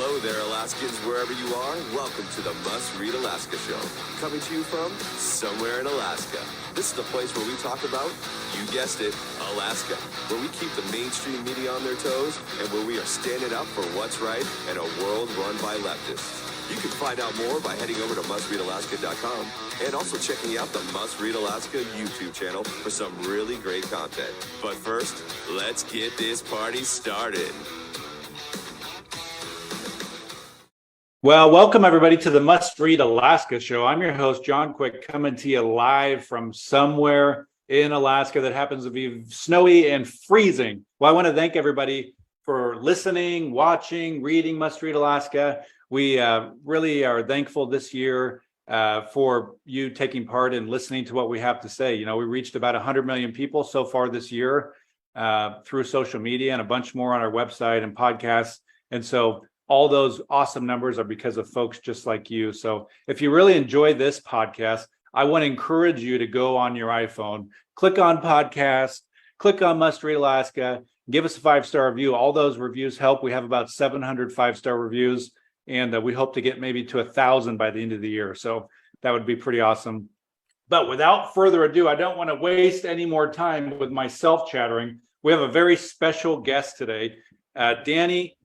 Hello there, Alaskans, wherever you are. Welcome to the Must Read Alaska Show. Coming to you from somewhere in Alaska. This is the place where we talk about, you guessed it, Alaska. Where we keep the mainstream media on their toes and where we are standing up for what's right in a world run by leftists. You can find out more by heading over to mustreadalaska.com and also checking out the Must Read Alaska YouTube channel for some really great content. But first, let's get this party started. Well, welcome everybody to the Must Read Alaska Show. I'm your host, John Quick, coming to you live from somewhere in Alaska that happens to be snowy and freezing. Well, I want to thank everybody for listening, watching, reading Must Read Alaska. We really are thankful this year for you taking part in listening to what we have to say. You know, we reached about 100 million people so far this year through social media and a bunch more on our website and podcasts. And so all those awesome numbers are because of folks just like you. So if you really enjoy this podcast, I want to encourage you to go on your iPhone, click on podcast, click on Must Read Alaska, give us a 5-star review. All those reviews help. We have about 700 5-star reviews, and we hope to get maybe to 1,000 by the end of the year. So that would be pretty awesome. But without further ado, I don't want to waste any more time with myself chattering. We have a very special guest today. Danny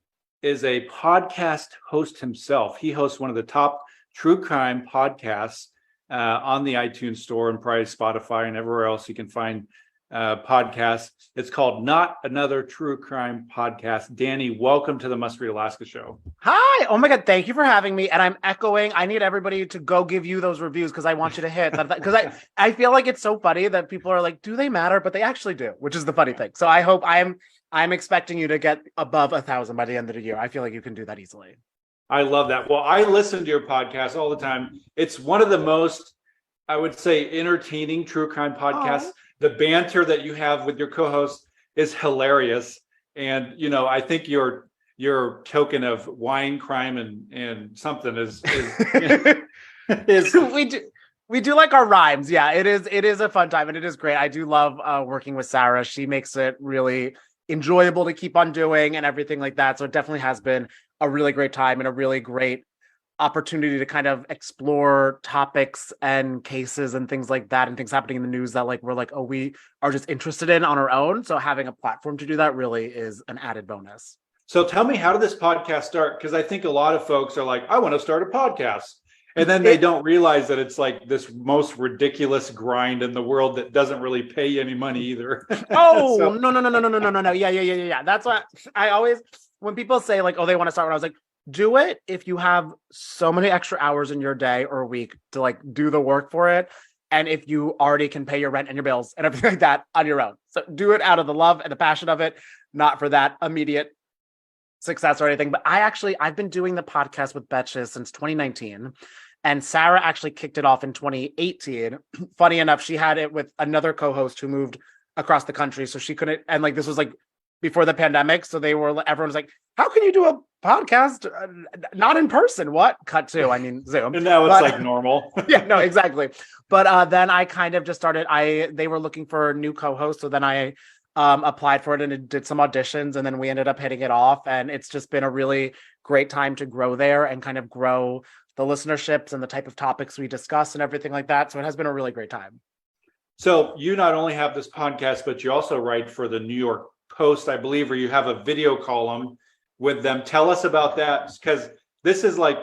is a podcast host himself. He hosts one of the top true crime podcasts on the iTunes store and probably Spotify and everywhere else you can find podcasts. It's called Not Another True Crime Podcast. Danny, welcome to the Must Read Alaska Show. Hi. Oh my God. Thank you for having me. And I'm echoing. I need everybody to go give you those reviews because I want you to hit that. Because I feel like it's so funny that people are like, do they matter? But they actually do, which is the funny thing. So I hope I'm expecting you to get above 1,000 by the end of the year. I feel like you can do that easily. I love that. Well, I listen to your podcast all the time. It's one of the most, I would say, entertaining true crime podcasts. The banter that you have with your co-host is hilarious. And, you know, I think your token of wine crime and something is we do like our rhymes. Yeah, it is a fun time and it is great. I do love working with Sara. She makes it really enjoyable to keep on doing and everything like that. So it definitely has been a really great time and a really great opportunity to kind of explore topics and cases and things like that and things happening in the news that we are just interested in on our own. So having a platform to do that really is an added bonus. So tell me, how did this podcast start? Because I think a lot of folks are like, I want to start a podcast. And then they don't realize that it's like this most ridiculous grind in the world that doesn't really pay you any money either. Oh, no. Yeah. That's why I always, when people say like, oh, they want to start, when I was like, do it if you have so many extra hours in your day or week to like do the work for it. And if you already can pay your rent and your bills and everything like that on your own. So do it out of the love and the passion of it, not for that immediate success or anything. But I've been doing the podcast with Betches since 2019. And Sara actually kicked it off in 2018. Funny enough, she had it with another co-host who moved across the country. So she couldn't, and like, this was like before the pandemic. So everyone was like, how can you do a podcast not in person? What? Cut to, I mean, Zoom. And now it's like normal. Yeah, no, exactly. But then I kind of just started, they were looking for a new co-host. So then I applied for it and did some auditions and then we ended up hitting it off. And it's just been a really great time to grow there and kind of grow the listenerships and the type of topics we discuss and everything like that. So it has been a really great time. So you not only have this podcast, but you also write for the New York Post, I believe, or you have a video column with them. Tell us about that, because this is like,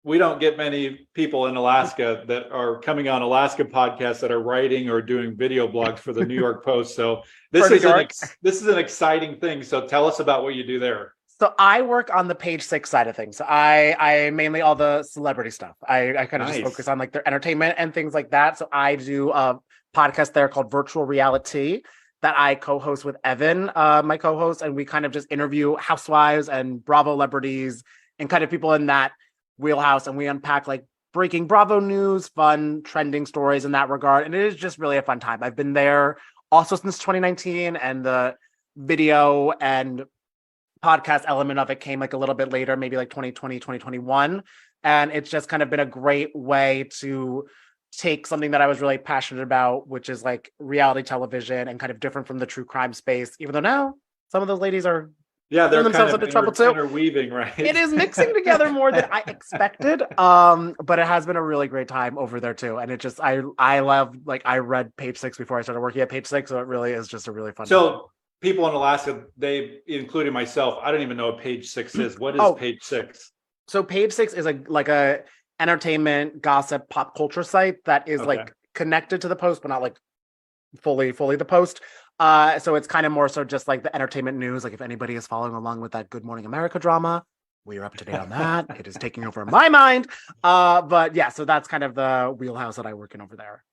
we don't get many people in Alaska that are coming on Alaska podcasts that are writing or doing video blogs for the New York Post. So this is an exciting thing. So tell us about what you do there. So I work on the page 6 side of things. So I mainly all the celebrity stuff. I kind of just focus on like their entertainment and things like that. So I do a podcast there called Virtual Reality that I co-host with Evan, my co-host, and we kind of just interview housewives and Bravo celebrities and kind of people in that wheelhouse. And we unpack like breaking Bravo news, fun, trending stories in that regard. And it is just really a fun time. I've been there also since 2019, and the video and podcast element of it came like a little bit later, maybe like 2020, 2021. And it's just kind of been a great way to take something that I was really passionate about, which is like reality television and kind of different from the true crime space, even though now some of those ladies are Yeah, they're themselves kind of into trouble too. interweaving, right? It is mixing together more than I expected. But it has been a really great time over there too. And it just I love, like, I read Page Six before I started working at Page Six, so it really is just a really fun time. So people in Alaska, they, including myself, I don't even know what Page Six is. What is Page Six? So Page Six is a entertainment, gossip, pop culture site that is like connected to the Post, but not like fully the Post. So it's kind of more so just like the entertainment news. Like if anybody is following along with that Good Morning America drama, we are up to date on that. It is taking over my mind. But yeah, so that's kind of the wheelhouse that I work in over there.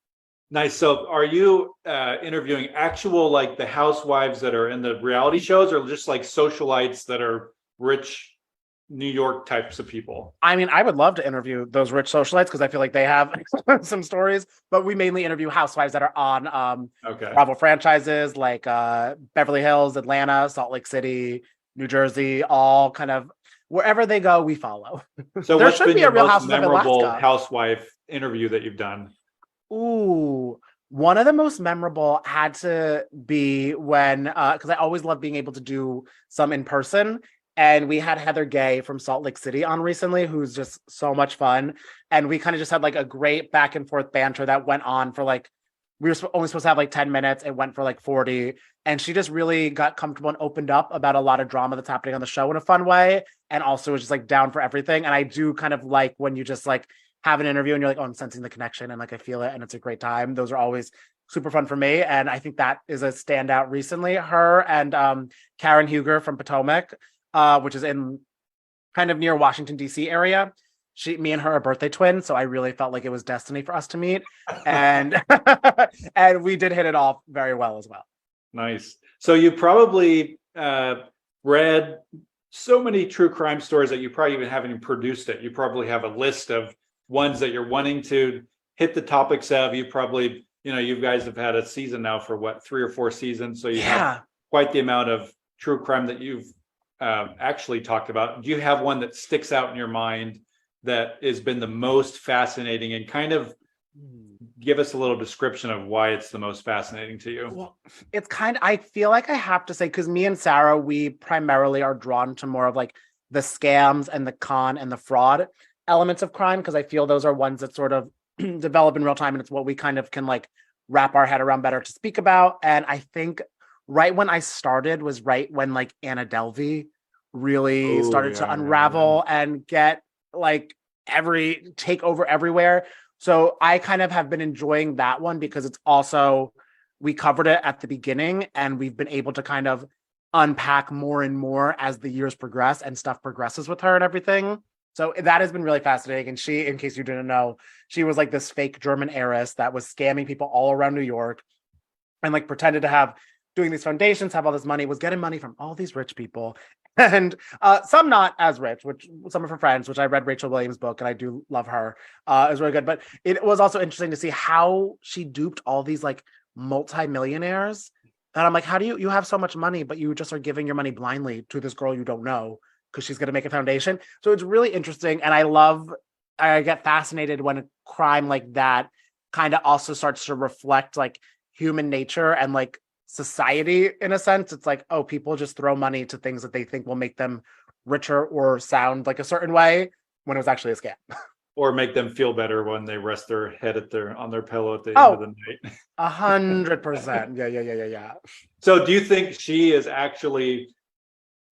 Nice. So are you interviewing actual, like, the housewives that are in the reality shows, or just like socialites that are rich New York types of people? I mean, I would love to interview those rich socialites because I feel like they have some stories, but we mainly interview housewives that are on Bravo franchises like Beverly Hills, Atlanta, Salt Lake City, New Jersey, all kind of wherever they go, we follow. So there what's should been be your a Real most Housewives of memorable Alaska housewife interview that you've done? Ooh, one of the most memorable had to be when, because I always love being able to do some in person. And we had Heather Gay from Salt Lake City on recently, who's just so much fun. And we kind of just had like a great back and forth banter that went on for like, we were only supposed to have like 10 minutes. It went for like 40. And she just really got comfortable and opened up about a lot of drama that's happening on the show in a fun way. And also was just like down for everything. And I do kind of like when you just like have an interview and you're like, oh, I'm sensing the connection and like I feel it and it's a great time. Those are always super fun for me. And I think that is a standout recently. Her and Karen Huger from Potomac, which is in kind of near Washington, D.C. area. Me and her are birthday twins, so I really felt like it was destiny for us to meet. And and we did hit it off very well as well. Nice. So you probably read so many true crime stories that you probably even haven't even produced it. You probably have a list of ones that you're wanting to hit the topics of. You probably, you guys have had a season now for what, 3 or 4 seasons. So you have quite the amount of true crime that you've actually talked about. Do you have one that sticks out in your mind that has been the most fascinating, and kind of give us a little description of why it's the most fascinating to you? Well, it's I feel like I have to say, because me and Sarah, we primarily are drawn to more of like the scams and the con and the fraud elements of crime, because I feel those are ones that sort of develop in real time, and it's what we kind of can like wrap our head around better to speak about. And I think right when I started was right when like Anna Delvey really started to unravel and get like take over everywhere. So I kind of have been enjoying that one because it's also, we covered it at the beginning and we've been able to kind of unpack more and more as the years progress and stuff progresses with her and everything. So that has been really fascinating. And she, in case you didn't know, she was like this fake German heiress that was scamming people all around New York and like pretended to doing these foundations, have all this money, was getting money from all these rich people. And some not as rich, which some of her friends, which I read Rachel Williams' book and I do love her. It was really good. But it was also interesting to see how she duped all these like multi-millionaires. And I'm like, how do you have so much money, but you just are giving your money blindly to this girl you don't know because she's going to make a foundation. So it's really interesting. And I get fascinated when a crime like that kind of also starts to reflect like human nature and like society in a sense. It's like, oh, people just throw money to things that they think will make them richer or sound like a certain way when it was actually a scam. Or make them feel better when they rest their head on their pillow at the end of the night. 100%. Yeah. So do you think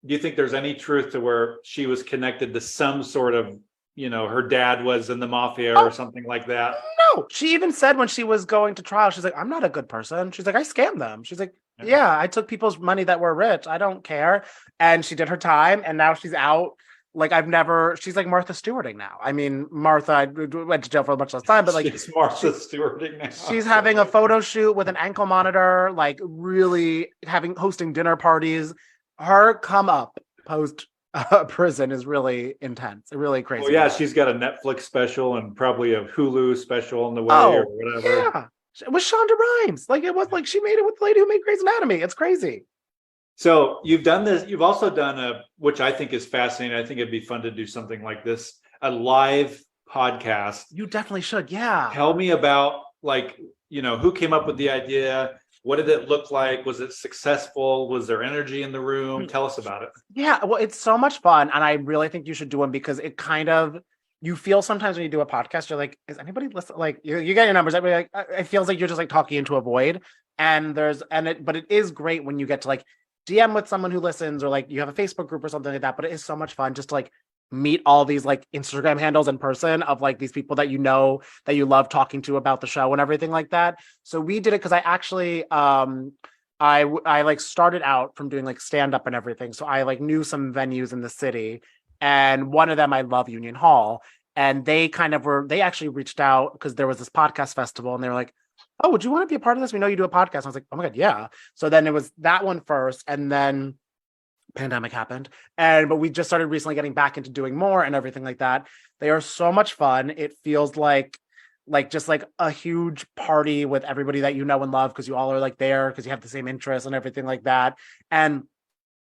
do you think there's any truth to where she was connected to some sort of, her dad was in the mafia or something like that? No, she even said when she was going to trial, she's like, I'm not a good person. She's like, I scammed them. She's like, yeah, I took people's money that were rich. I don't care. And she did her time and now she's out. Like she's like Martha Stewarting now. I mean, Martha went to jail for a much less time, but like she's Martha Stewarting now. She's having a photo shoot with an ankle monitor, like really hosting dinner parties. Her come up post prison is really intense, really crazy. Well, yeah, she's got a Netflix special and probably a Hulu special on the way or whatever. Yeah, it was Shonda Rhimes. Like it was like she made it with the lady who made Grey's Anatomy. It's crazy. So you've done this. You've also done which I think is fascinating. I think it'd be fun to do something like this, a live podcast. You definitely should. Yeah. Tell me about who came up with the idea. What did it look like? Was it successful? Was there energy in the room? Tell us about it. Yeah, well, it's so much fun. And I really think you should do them because it kind of, you feel sometimes when you do a podcast, you're like, is anybody listening? Like you get your numbers. Everybody like, it feels like you're just like talking into a void. But it is great when you get to like DM with someone who listens or like you have a Facebook group or something like that. But it is so much fun just to like meet all these like Instagram handles in person of like these people that you know that you love talking to about the show and everything like that. So we did it because I actually I like started out from doing like stand up and everything. So I like knew some venues in the city, and one of them I love, Union Hall, and they actually reached out because there was this podcast festival and they were like, oh, would you want to be a part of this? We know you do a podcast. I was like, oh my God, yeah. So then it was that one first, and then pandemic happened, but we just started recently getting back into doing more and everything like that. They are so much fun. It feels like just like a huge party with everybody that you know and love because you all are like there because you have the same interests and everything like that. And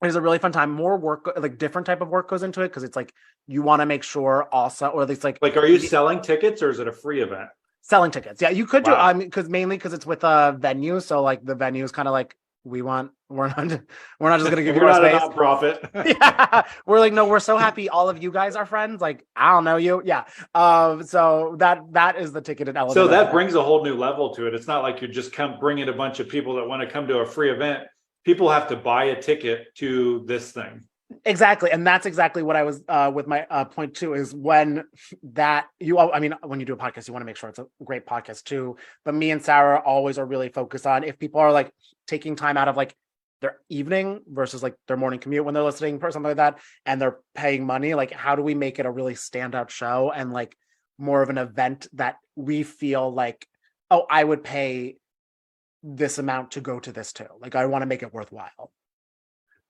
it's a really fun time. More work, like different type of work goes into it because it's like you want to make sure also, or at least like are you selling tickets or is it a free event? Selling tickets. Yeah, you could do. Wow. Because it's with a venue, so like the venue is kind of like we're not just gonna give you we're our not space. a nonprofit. Yeah, we're like, no, we're so happy all of you guys are friends. Like, I don't know you. Yeah. So that is the ticketed element. So that brings a whole new level to it. It's not like you're just bringing a bunch of people that want to come to a free event. People have to buy a ticket to this thing. Exactly. And that's exactly what I was with my point too, is when you do a podcast, you want to make sure it's a great podcast too. But me and Sarah always are really focused on if people are like taking time out of like their evening versus like their morning commute when they're listening or something like that, and they're paying money, like how do we make it a really standout show and like more of an event that we feel like, oh, I would pay this amount to go to this too. Like I want to make it worthwhile.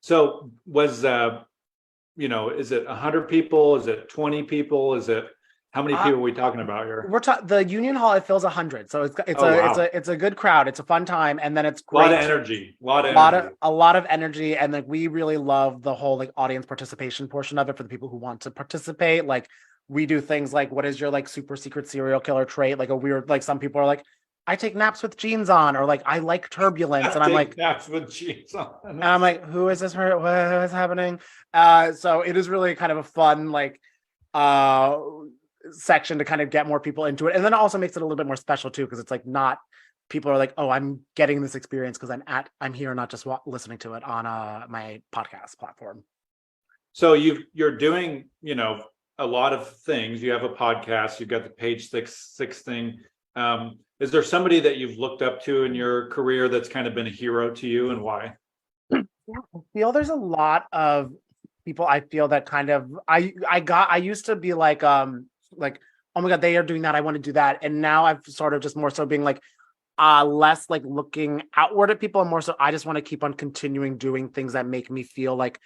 So was, is it 100 people? Is it 20 people? Is it, how many people are we talking about here? The Union Hall, it fills 100. So it's a good crowd. It's a fun time. And then it's great. A lot of energy. And like, we really love the whole like audience participation portion of it for the people who want to participate. Like we do things like, what is your like super secret serial killer trait? Like a weird, like some people are like, I take naps with jeans on, or like I like turbulence, and I'm like naps with jeans on. And I'm like, who is this? What is happening? So it is really kind of a fun like section to kind of get more people into it, and then it also makes it a little bit more special too because it's like not people are like, oh, I'm getting this experience because I'm here, not just listening to it on my podcast platform. So you're doing a lot of things. You have a podcast. You've got the Page Six thing. Is there somebody that you've looked up to in your career that's kind of been a hero to you, and why? Yeah, I feel there's a lot of people I feel that kind of I used to be like oh my God, they are doing that, I want to do that. And now I've sort of just more so being like less like looking outward at people and more so I just want to keep on continuing doing things that make me feel like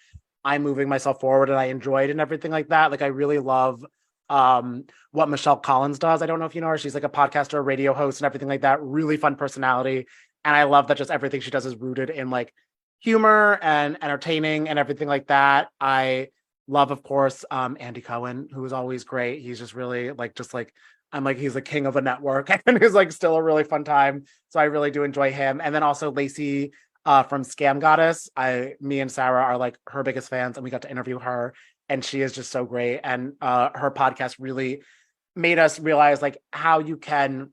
I'm moving myself forward and I enjoy it and everything like that. Like I really love what Michelle Collins does. I don't know if you know her. She's like a podcaster, radio host, and everything like that. Really fun personality. And I love that just everything she does is rooted in like humor and entertaining and everything like that. I love, of course, Andy Cohen, who is always great. He's just really like, I'm like, he's the king of a network and he's like still a really fun time. So I really do enjoy him. And then also Lacey from Scam Goddess. Me and Sarah are like her biggest fans, and we got to interview her. And she is just so great. And her podcast really made us realize like how you can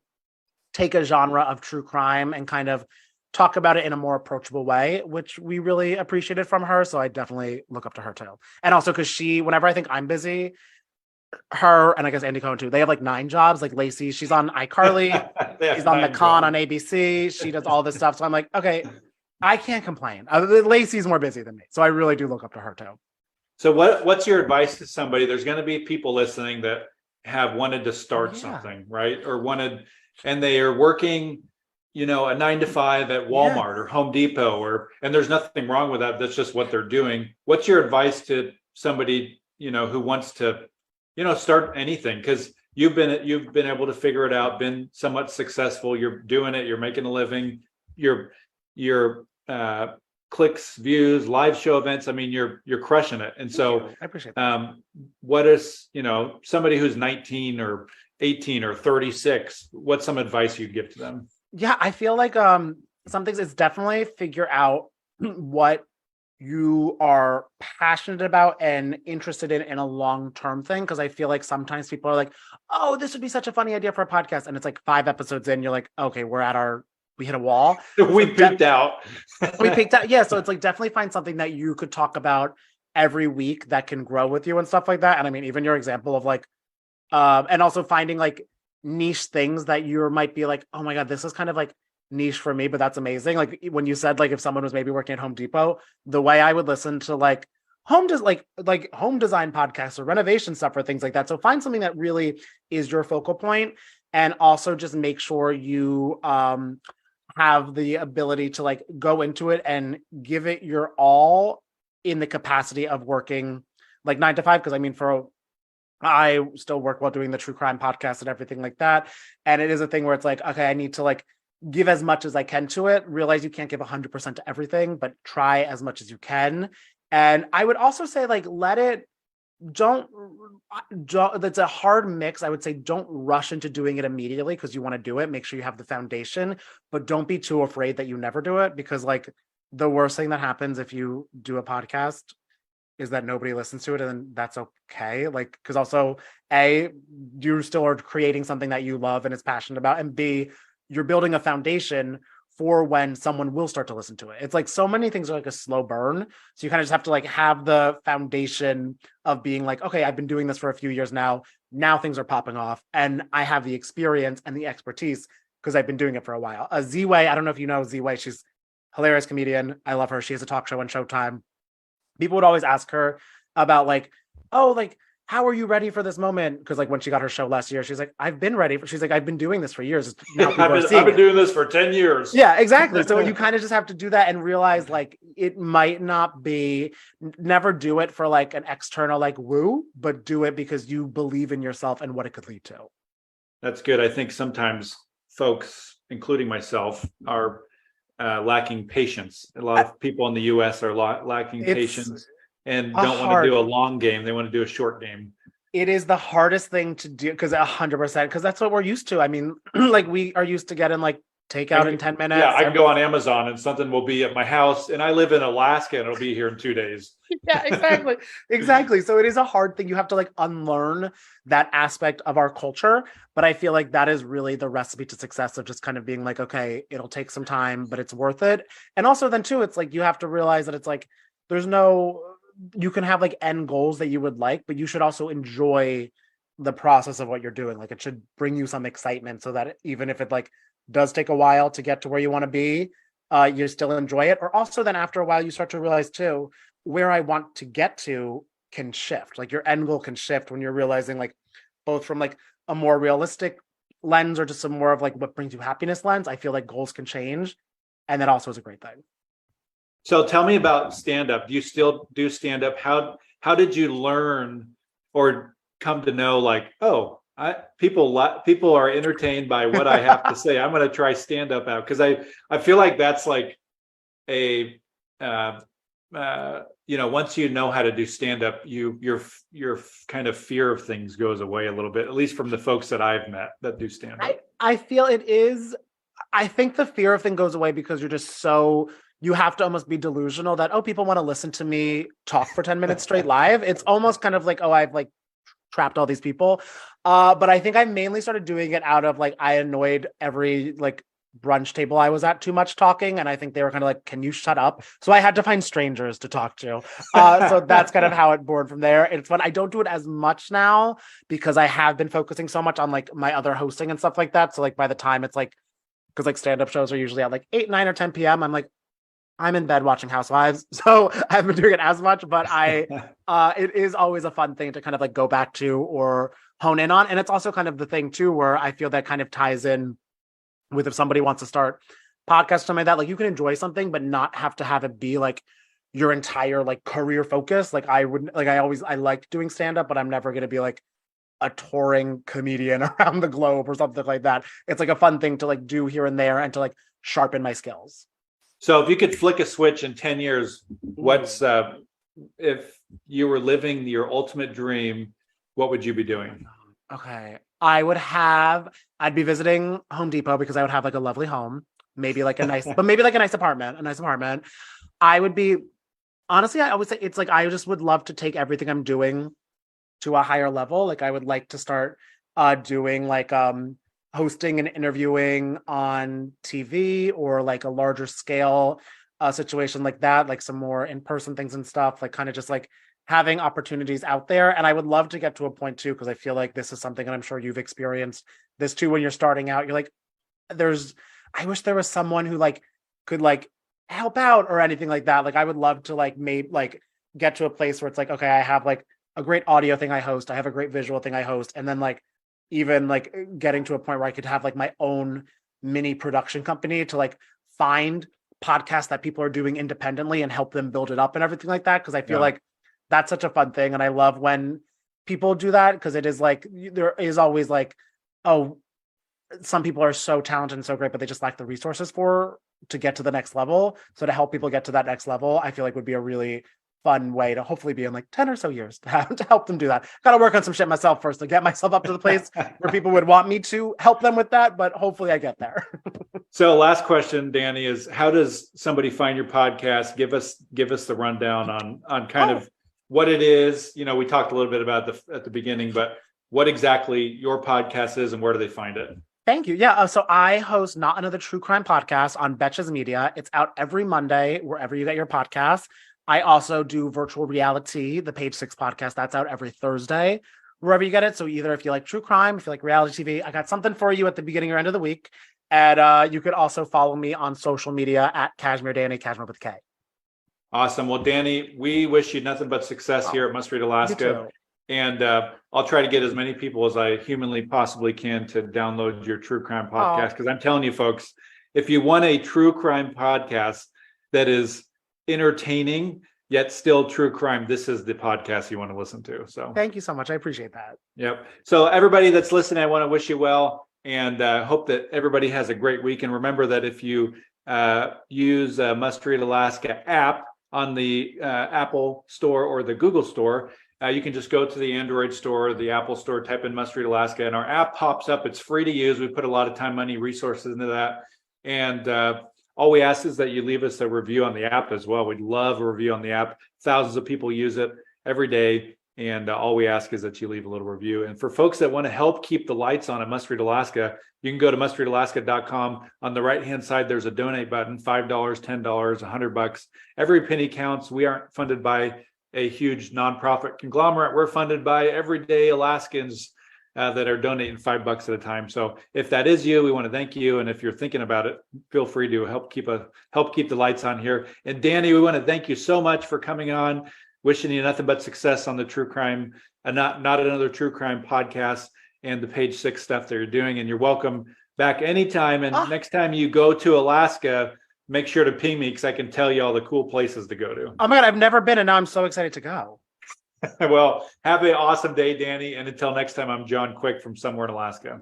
take a genre of true crime and kind of talk about it in a more approachable way, which we really appreciated from her. So I definitely look up to her too. And also because whenever I think I'm busy, her and I guess Andy Cohen too, they have like 9 jobs. Like Lacey, she's on iCarly, she's on The Con on ABC, she does all this stuff. So I'm like, okay, I can't complain. Lacey's more busy than me. So I really do look up to her too. So what's your advice to somebody? There's going to be people listening that have wanted to start something, right? And they are working, a 9-to-5 at Walmart or Home Depot, and there's nothing wrong with that. That's just what they're doing. What's your advice to somebody, who wants to, start anything? Because you've been able to figure it out, been somewhat successful. You're doing it. You're making a living. You're clicks, views, live show events. I mean, you're crushing it. And so I appreciate that. What is, somebody who's 19 or 18 or 36, what's some advice you'd give to them? Yeah, I feel like some things is definitely figure out what you are passionate about and interested in a long-term thing. Cause I feel like sometimes people are like, oh, this would be such a funny idea for a podcast. And it's like 5 episodes in, you're like, okay, we hit a wall. We peaked out. We peaked out. Yeah. So it's like definitely find something that you could talk about every week that can grow with you and stuff like that. And I mean, even your example of like, and also finding like niche things that you might be like, oh my God, this is kind of like niche for me, but that's amazing. Like when you said like if someone was maybe working at Home Depot, the way I would listen to like home design podcasts or renovation stuff or things like that. So find something that really is your focal point, and also just make sure you have the ability to like go into it and give it your all in the capacity of working like 9 to 5. Because I mean, I still work while doing the true crime podcast and everything like that. And it is a thing where it's like, okay, I need to like give as much as I can to it. Realize you can't give 100% to everything, but try as much as you can. And I would also say like, don't, that's a hard mix. I would say don't rush into doing it immediately because you want to do it. Make sure you have the foundation, but don't be too afraid that you never do it, because like the worst thing that happens if you do a podcast is that nobody listens to it, and then that's okay. Like, because also A, you still are creating something that you love and is passionate about, and B, you're building a foundation for when someone will start to listen to it. It's like so many things are like a slow burn. So you kind of just have to like have the foundation of being like, okay, I've been doing this for a few years now. Now things are popping off and I have the experience and the expertise because I've been doing it for a while. Z-Way, I don't know if you know Z-Way. She's a hilarious comedian. I love her. She has a talk show on Showtime. People would always ask her about like, oh, like, how are you ready for this moment? Because like when she got her show last year, she's like, I've been ready. She's like, I've been doing this for years. Now I've been doing this for 10 years. Yeah, exactly. So you kind of just have to do that and realize like it might not be, never do it for like an external like woo, but do it because you believe in yourself and what it could lead to. That's good. I think sometimes folks, including myself, are lacking patience. A lot of people in the US are lacking patience and don't want to do a long game. They want to do a short game. It is the hardest thing to do because 100%, because that's what we're used to. I mean, like we are used to getting like takeout in 10 minutes. Yeah, I can go on Amazon and something will be at my house, and I live in Alaska and it'll be here in 2 days. Yeah, exactly. Exactly. So it is a hard thing. You have to like unlearn that aspect of our culture. But I feel like that is really the recipe to success of just kind of being like, okay, it'll take some time, but it's worth it. And also then too, it's like, you have to realize that it's like, you can have like end goals that you would like, but you should also enjoy the process of what you're doing. Like it should bring you some excitement so that even if it like does take a while to get to where you want to be, you still enjoy it. Or also then after a while, you start to realize too, where I want to get to can shift. Like your end goal can shift when you're realizing like both from like a more realistic lens or just some more of like what brings you happiness lens. I feel like goals can change. And that also is a great thing. So tell me about stand-up. Do you still do stand-up? How did you learn or come to know like, oh, people are entertained by what I have to say. I'm going to try stand-up out, because I feel like that's like a once you know how to do stand-up, your kind of fear of things goes away a little bit, at least from the folks that I've met that do stand-up. I feel it is. I think the fear of thing goes away because you're just you have to almost be delusional that, oh, people want to listen to me talk for 10 minutes straight live. It's almost kind of like, oh, I've like trapped all these people. But I think I mainly started doing it out of like, I annoyed every like brunch table I was at too much talking. And I think they were kind of like, can you shut up? So I had to find strangers to talk to. So that's kind of how it born from there. It's fun. I don't do it as much now because I have been focusing so much on like my other hosting and stuff like that. So like by the time it's like, because like stand-up shows are usually at like 8, 9 or 10 p.m. I'm in bed watching Housewives, so I haven't been doing it as much, but it is always a fun thing to kind of like go back to or hone in on. And it's also kind of the thing too, where I feel that kind of ties in with if somebody wants to start podcast, something like that, like you can enjoy something, but not have to have it be like your entire like career focus. Like I like doing stand-up, but I'm never going to be like a touring comedian around the globe or something like that. It's like a fun thing to like do here and there and to like sharpen my skills. So if you could flick a switch in 10 years, what's if you were living your ultimate dream, what would you be doing? Okay. I'd be visiting Home Depot because I would have like a lovely home. maybe like a nice, but maybe like a nice apartment. I would be, honestly, I always say it's like, I just would love to take everything I'm doing to a higher level. Like I would like to start doing like hosting and interviewing on TV or like a larger scale situation like that, like some more in-person things and stuff, like kind of just like having opportunities out there. And I would love to get to a point too, because I feel like this is something, and I'm sure you've experienced this too, when you're starting out, you're like, I wish there was someone who like could like help out or anything like that. Like I would love to like get to a place where it's like, okay, I have like a great audio thing I host, I have a great visual thing I host, and then like even like getting to a point where I could have like my own mini production company to like find podcasts that people are doing independently and help them build it up and everything like that. Cause I feel like that's such a fun thing. And I love when people do that, because it is like, there is always like, oh, some people are so talented and so great, but they just lack the resources to get to the next level. So to help people get to that next level, I feel like would be a really fun way to hopefully be in like 10 or so years to help them do that. Got to work on some shit myself first to get myself up to the place where people would want me to help them with that, but hopefully I get there. So last question, Danny, is how does somebody find your podcast? Give us the rundown on kind of what it is. You know, we talked a little bit about at the beginning, but what exactly your podcast is and where do they find it? Thank you. Yeah. So I host Not Another True Crime Podcast on Betches Media. It's out every Monday, wherever you get your podcasts. I also do Virtual Reality, the Page 6 podcast. That's out every Thursday, wherever you get it. So either if you like true crime, if you like reality TV, I got something for you at the beginning or end of the week. And you could also follow me on social media at Cashmere Danny, Cashmere with K. Awesome. Well, Danny, we wish you nothing but success here at Must Read Alaska. And I'll try to get as many people as I humanly possibly can to download your true crime podcast. Because I'm telling you, folks, if you want a true crime podcast that is entertaining yet still true crime, this is the podcast you want to listen to. So thank you so much. I appreciate that. Yep. So everybody that's listening, I want to wish you well and hope that everybody has a great week. And remember that if you use Must Read Alaska app on the Apple Store or the Google Store, you can just go to the Android store, the Apple Store, type in Must Read Alaska, and our app pops up. It's free to use. We put a lot of time, money, resources into that. And all we ask is that you leave us a review on the app as well. We'd love a review on the app. Thousands of people use it every day. And all we ask is that you leave a little review. And for folks that want to help keep the lights on at Must Read Alaska, you can go to mustreadalaska.com. On the right-hand side, there's a donate button, $5, $10, $100. Every penny counts. We aren't funded by a huge nonprofit conglomerate. We're funded by everyday Alaskans that are donating $5 at a time. So if that is you, we want to thank you. And if you're thinking about it, feel free to help keep the lights on here. And Danny, we want to thank you so much for coming on. Wishing you nothing but success on the true crime, not Another True Crime podcast and the Page 6 stuff that you're doing. And you're welcome back anytime. And next time you go to Alaska, make sure to ping me because I can tell you all the cool places to go to. Oh my God, I've never been and now I'm so excited to go. Well, have an awesome day, Danny. And until next time, I'm John Quick from somewhere in Alaska.